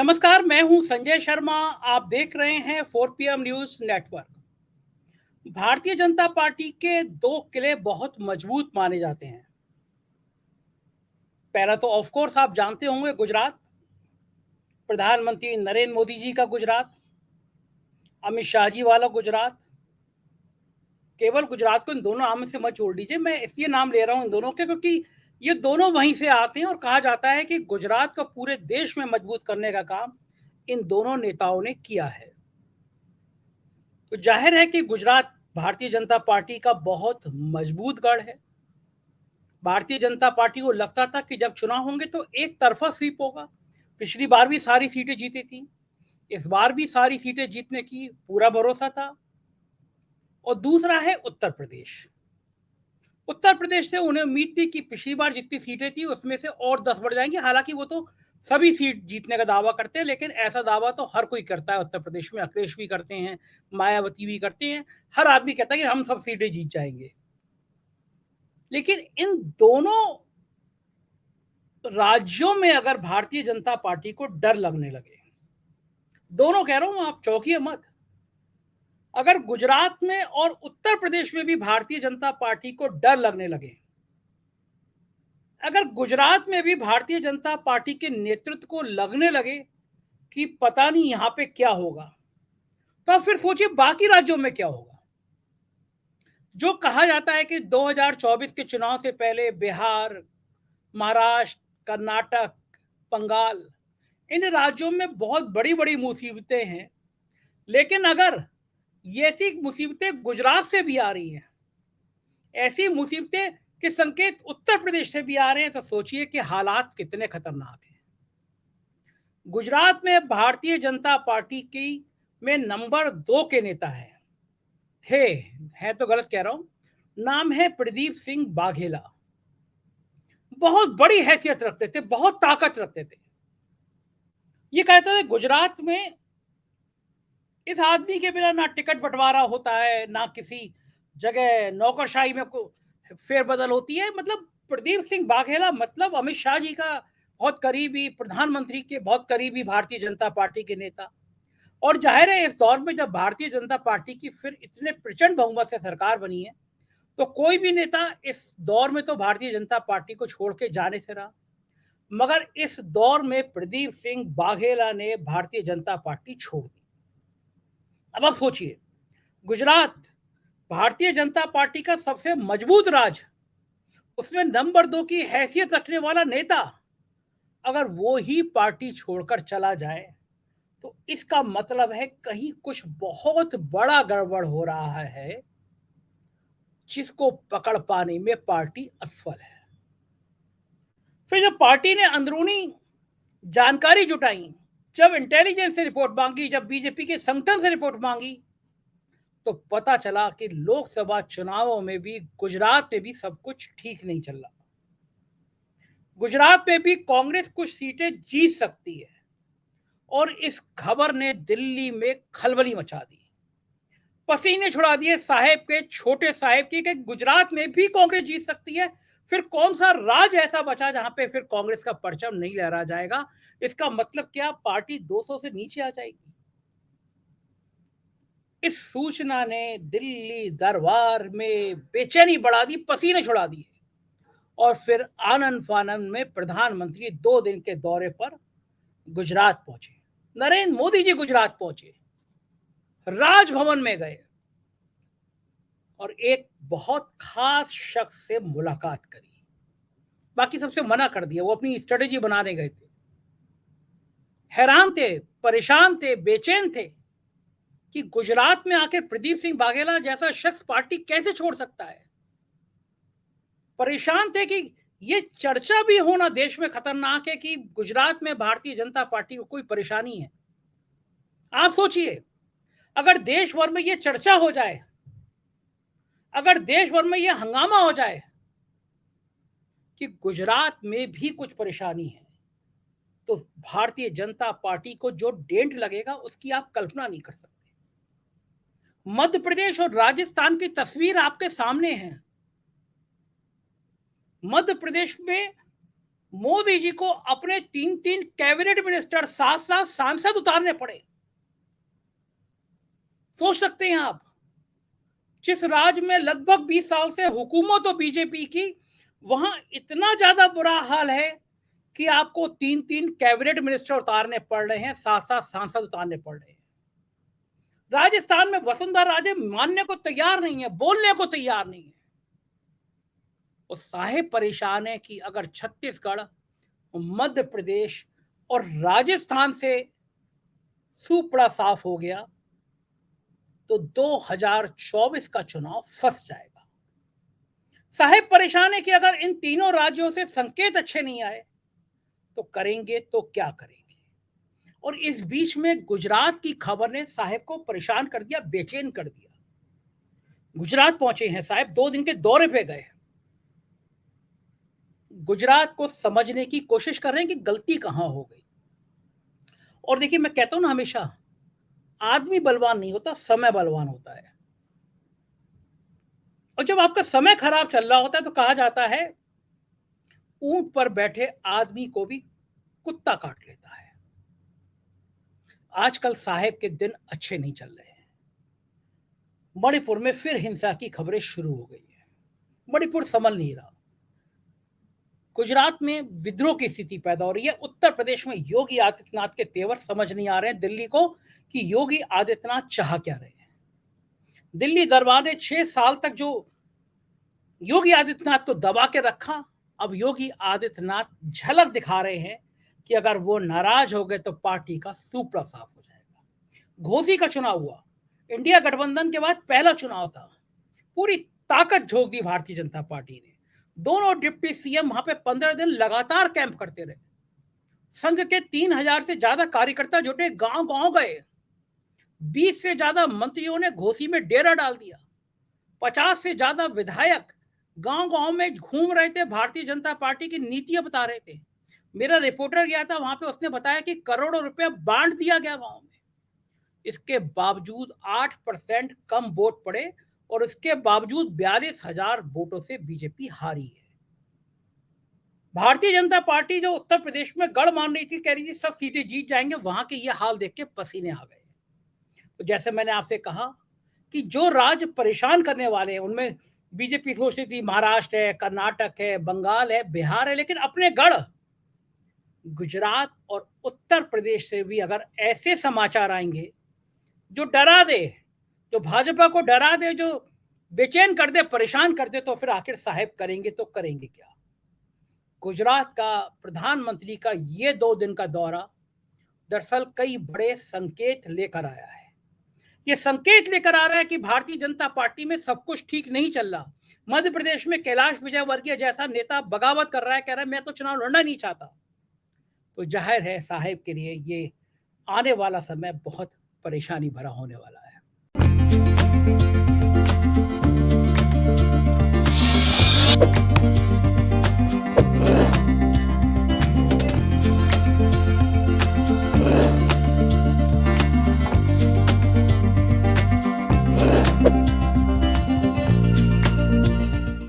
नमस्कार, मैं हूं संजय शर्मा। आप देख रहे हैं 4 PM news network. Bharatiya Janata party के दो किले बहुत मजबूत माने जाते हैं। पहला तो ऑफ कोर्स आप जानते होंगे, गुजरात। प्रधानमंत्री नरेंद्र मोदी जी का गुजरात, अमित शाह जी वाला गुजरात। केवल गुजरात को इन दोनों नाम से मत जोड़ लीजिए, मैं इसलिए नाम ले रहा हूं इन दोनों के क्योंकि ये दोनों वहीं से आते हैं और कहा जाता है कि गुजरात को पूरे देश में मजबूत करने का काम इन दोनों नेताओं ने किया है। तो जाहिर है कि गुजरात भारतीय जनता पार्टी का बहुत मजबूत गढ़ है। भारतीय जनता पार्टी को लगता था कि जब चुनाव होंगे तो एक तरफा स्वीप होगा। पिछली बार भी सारी सीटें जीती थी, इस बार भी सारी सीटें जीतने की पूरा भरोसा था। और दूसरा है उत्तर प्रदेश। उत्तर प्रदेश से उन्हें उम्मीद थी कि पिछली बार जितनी सीटें थी उसमें से और 10 बढ़ जाएंगी। हालांकि वो तो सभी सीट जीतने का दावा करते हैं, लेकिन ऐसा दावा तो हर कोई करता है उत्तर प्रदेश में। अखिलेश भी करते हैं, मायावती भी करते हैं, हर आदमी कहता है कि हम सब सीटें जीत जाएंगे। लेकिन इन दोनों राज्यों में अगर भारतीय जनता पार्टी को डर लगने लगे, दोनों कह रहा हूं, आप चौंकिए मत, अगर गुजरात में और उत्तर प्रदेश में भी भारतीय जनता पार्टी को डर लगने लगे, अगर गुजरात में भी भारतीय जनता पार्टी के नेतृत्व को लगने लगे कि पता नहीं यहां पे क्या होगा, तो अब फिर सोचिए बाकी राज्यों में क्या होगा। जो कहा जाता है कि 2024 के चुनाव से पहले बिहार, महाराष्ट्र, कर्नाटक, बंगाल, इन राज्यों में बहुत बड़ी बड़ी मुसीबतें हैं, लेकिन अगर ये ऐसी मुसीबतें गुजरात से भी आ रही हैं, ऐसी मुसीबतें के संकेत उत्तर प्रदेश से भी आ रहे हैं, तो सोचिए कि हालात कितने खतरनाक हैं। गुजरात में भारतीय जनता पार्टी की में नंबर 2 के नेता थे, है तो गलत कह रहा हूं, नाम है प्रदीप सिंह बाघेला। बहुत बड़ी हैसियत रखते थे, बहुत ताकत रखते थे। ये कहते थे गुजरात में इस आदमी के बिना ना टिकट बंटवारा होता है, ना किसी जगह नौकरशाही में को फेरबदल होती है। मतलब प्रदीप सिंह बाघेला मतलब अमित शाह जी का बहुत करीबी, प्रधानमंत्री के बहुत करीबी भारतीय जनता पार्टी के नेता। और जाहिर है इस दौर में जब भारतीय जनता पार्टी की फिर इतने प्रचंड बहुमत से सरकार बनी है, तो कोई भी नेता इस दौर में तो भारतीय जनता पार्टी को छोड़ के जाने से रहा, मगर इस दौर में प्रदीप सिंह बाघेला ने भारतीय जनता पार्टी छोड़ दी। अब आप सोचिए, गुजरात भारतीय जनता पार्टी का सबसे मजबूत राज्य, उसमें नंबर 2 की हैसियत रखने वाला नेता अगर वो ही पार्टी छोड़कर चला जाए, तो इसका मतलब है कहीं कुछ बहुत बड़ा गड़बड़ हो रहा है, जिसको पकड़ पाने में पार्टी असफल है। फिर जब पार्टी ने अंदरूनी जानकारी जुटाई, जब इंटेलिजेंस से रिपोर्ट मांगी, जब बीजेपी के संगठन से रिपोर्ट मांगी, तो पता चला कि लोकसभा चुनावों में भी गुजरात में भी सब कुछ ठीक नहीं चल रहा। गुजरात में भी कांग्रेस कुछ सीटें जीत सकती है, और इस खबर ने दिल्ली में खलबली मचा दी, पसीने छुड़ा दिए साहेब के, छोटे साहेब की, कि गुजरात में भी कांग्रेस जीत सकती है। फिर कौन सा राज्य ऐसा बचा जहां पे फिर कांग्रेस का परचम नहीं लहरा जाएगा? इसका मतलब क्या, पार्टी 200 से नीचे आ जाएगी? इस सूचना ने दिल्ली दरबार में बेचैनी बढ़ा दी, पसीने छुड़ा दिए। और फिर आनंद फानंद में प्रधानमंत्री 2 दिन के दौरे पर गुजरात पहुंचे। नरेंद्र मोदी जी गुजरात पहुंचे, राजभवन में गए और एक बहुत खास शख्स से मुलाकात करी। बाकी सबसे मना कर दिया, वो अपनी स्ट्रेटेजी बनाने गए थे। हैरान थे, परेशान थे, बेचैन थे कि गुजरात में आकर प्रदीप सिंह बाघेला जैसा शख्स पार्टी कैसे छोड़ सकता है। परेशान थे कि ये चर्चा भी होना देश में खतरनाक है कि गुजरात में भारतीय जनता पार्टी को कोई परेशानी है। आप सोचिए, अगर देश भर में ये चर्चा हो जाए, अगर देश भर में ये हंगामा हो जाए कि गुजरात में भी कुछ परेशानी है, तो भारतीय जनता पार्टी को जो डेंट लगेगा उसकी आप कल्पना नहीं कर सकते। मध्य प्रदेश और राजस्थान की तस्वीर आपके सामने है। मध्य प्रदेश में मोदी जी को अपने 3-3 कैबिनेट मिनिस्टर, 7-7 सांसद उतारने पड़े। सोच सकते हैं आप, जिस राज्य में लगभग 20 साल से हुकूमत हो बीजेपी की, वहां इतना ज्यादा बुरा हाल है कि आपको 3-3 कैबिनेट मिनिस्टर उतारने पड़ रहे हैं, 7-7 सांसद उतारने पड़ रहे हैं। राजस्थान में वसुंधरा राजे मानने को तैयार नहीं है, बोलने को तैयार नहीं है। और साहेब परेशान है कि अगर छत्तीसगढ़, मध्य प्रदेश और राजस्थान से सुपड़ा साफ हो गया तो 2024 का चुनाव फंस जाएगा। साहेब परेशान है कि अगर इन तीनों राज्यों से संकेत अच्छे नहीं आए तो करेंगे तो क्या करेंगे। और इस बीच में गुजरात की खबर ने साहेब को परेशान कर दिया, बेचैन कर दिया। गुजरात पहुंचे हैं साहब, 2 दिन के दौरे पे गए। गुजरात को समझने की कोशिश कर रहे हैं कि गलती कहां हो गई। और देखिए, मैं कहता हूं ना हमेशा, आदमी बलवान नहीं होता, समय बलवान होता है। और जब आपका समय खराब चल रहा होता है तो कहा जाता है ऊंट पर बैठे आदमी को भी कुत्ता काट लेता है। आजकल साहेब के दिन अच्छे नहीं चल रहे हैं। मणिपुर में फिर हिंसा की खबरें शुरू हो गई है। मणिपुर संभल नहीं रहा। गुजरात में विद्रोह की स्थिति पैदा हो रही है। उत्तर प्रदेश में योगी आदित्यनाथ के तेवर समझ नहीं आ रहे हैं दिल्ली को कि योगी आदित्यनाथ चाह क्या रहे हैं। दिल्ली दरबार ने 6 साल तक जो योगी आदित्यनाथ को दबा के रखा, अब योगी आदित्यनाथ झलक दिखा रहे हैं कि अगर वो नाराज हो गए तो पार्टी का सुपड़ा साफ हो जाएगा। घोसी का चुनाव हुआ, इंडिया गठबंधन के बाद पहला चुनाव था। पूरी ताकत झोंक दी भारतीय जनता पार्टी ने। दोनों डिप्टी सीएम वहां पे 15 दिन लगातार कैंप करते रहे। संघ के 3000 से ज्यादा कार्यकर्ता जुटे, गांव गांव गए। 20 से ज्यादा मंत्रियों ने घोसी में डेरा डाल दिया। 50 से ज्यादा विधायक गांव गांव में घूम रहे थे, भारतीय जनता पार्टी की नीतियां बता रहे थे। मेरा रिपोर्टर गया था वहां पे, उसने बताया कि करोड़ों रुपया बांट दिया गया गांव में। इसके बावजूद 8% कम वोट पड़े और इसके बावजूद 42,000 वोटों से बीजेपी हारी है। भारतीय जनता पार्टी जो उत्तर प्रदेश में गढ़ मान रही थी, कह रही थी सब सीटें जीत जाएंगे, वहां के ये हाल देख के पसीने आ गए। तो जैसे मैंने आपसे कहा कि जो राज्य परेशान करने वाले हैं उनमें बीजेपी सोच रही थी महाराष्ट्र है, कर्नाटक है, बंगाल है, बिहार है, लेकिन अपने गढ़ गुजरात और उत्तर प्रदेश से भी अगर ऐसे समाचार आएंगे जो डरा दे, जो भाजपा को डरा दे, जो बेचैन कर दे, परेशान कर दे, तो फिर आखिर साहेब करेंगे तो करेंगे क्या। गुजरात का प्रधानमंत्री का ये 2 दिन का दौरा दरअसल कई बड़े संकेत लेकर आया है। ये संकेत लेकर आ रहा है कि भारतीय जनता पार्टी में सब कुछ ठीक नहीं चल रहा। मध्य प्रदेश में कैलाश विजयवर्गीय जैसा नेता बगावत कर रहा है, कह रहा है मैं तो चुनाव लड़ना नहीं चाहता। तो जाहिर है साहेब के लिए ये आने वाला समय बहुत परेशानी भरा होने वाला है।